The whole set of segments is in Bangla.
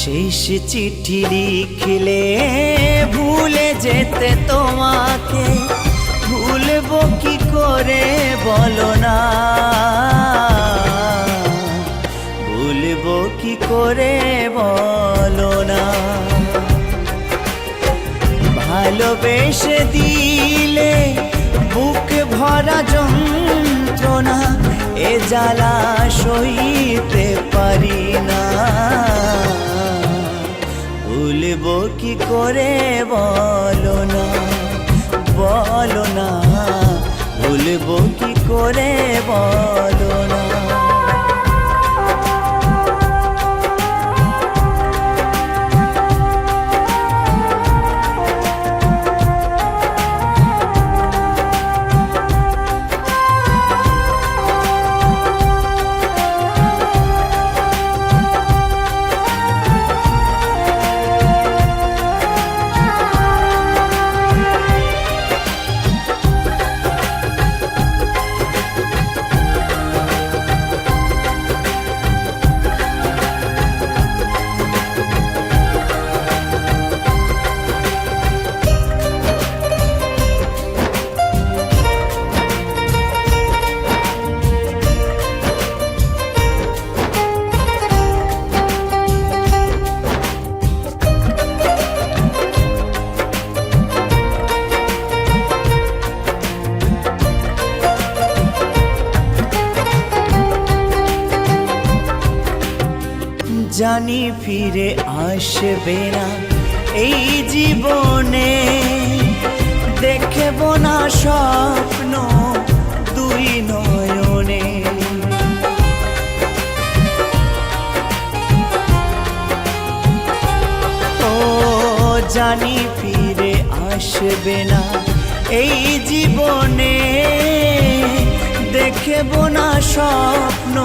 শেষ চিঠি লিখলে ভুলে যেতে তোমাকে ভুলবো কি করে বলো না, ভুলবো কি করে বলো না। ভালোবেসে দিলে বুক ভরা যন্ত্রণা এ জ্বালা সইতে পারি না, ভুলবো কি করে বলো না, বলো না, ভুলবো কি করে বলো না। জানি ফিরে আসবে না এই জীবনে, দেখব না স্বপ্ন দুই নয়নে। ও জানি ফিরে আসবে না এই জীবনে, দেখব না স্বপ্ন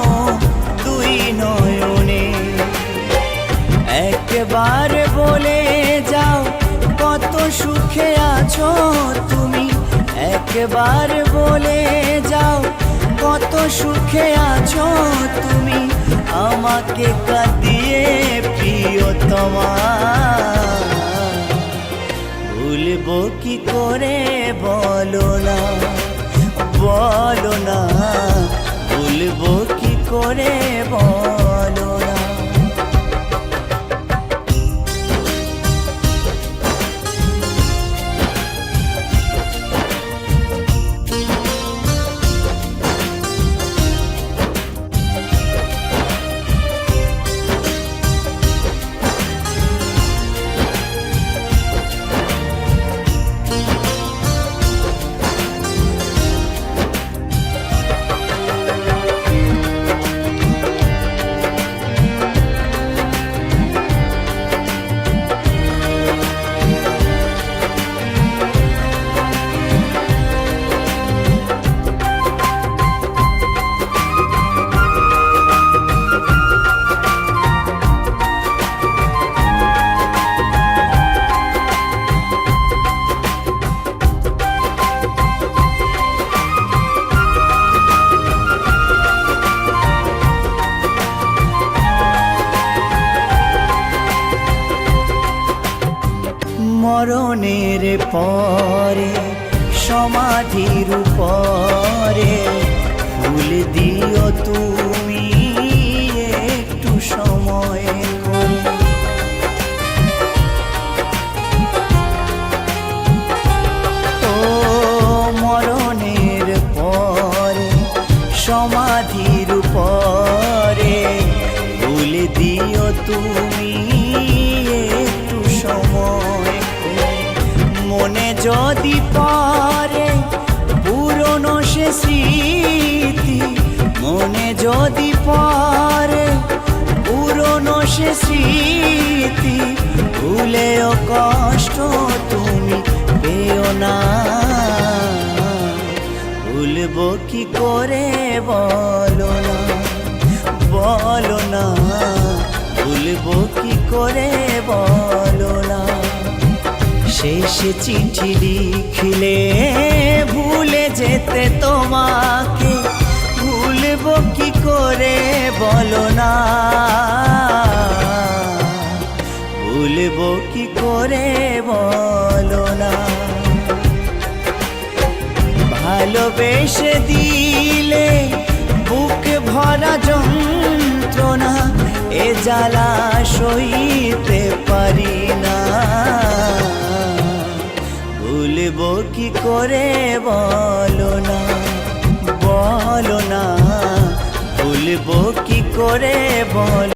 দুই নয়নে। একবার বলে যাও কত সুখে আছো তুমি, একবার বলে যাও কত সুখে আছো তুমি, আমাকে কাঁদিয়ে প্রিয়তমা। ভুলবো কি করে বলো না, বলো না, ভুলবো কি করে বলো না। মরণের পরে সমাধির উপরে ফুল দিও তুমি একটু সময় করে। ও মরণের পরে সমাধির উপরে ফুল দিও তুমি একটু সময়। মনে যদি পড়ে পুরনো সে স্মৃতি, মনে যদি পড়ে পুরনো সে স্মৃতি, ভুলেও কষ্ট তুমি পেও না। ভুলবো কি করে বলো না, বলো না, ভুলবো কি করে বলো না। শেষ চিঠি লিখলে ভুলে যেতে তোমাকে ভুলবো কি করে বলো না, ভালোবেসে দিলে বুক ভরা যন্ত্রণা, এ জ্বালা সইতে পারি না। ভুলবো কি করে বলো না, বলো না, ভুলবো কি করে বলো।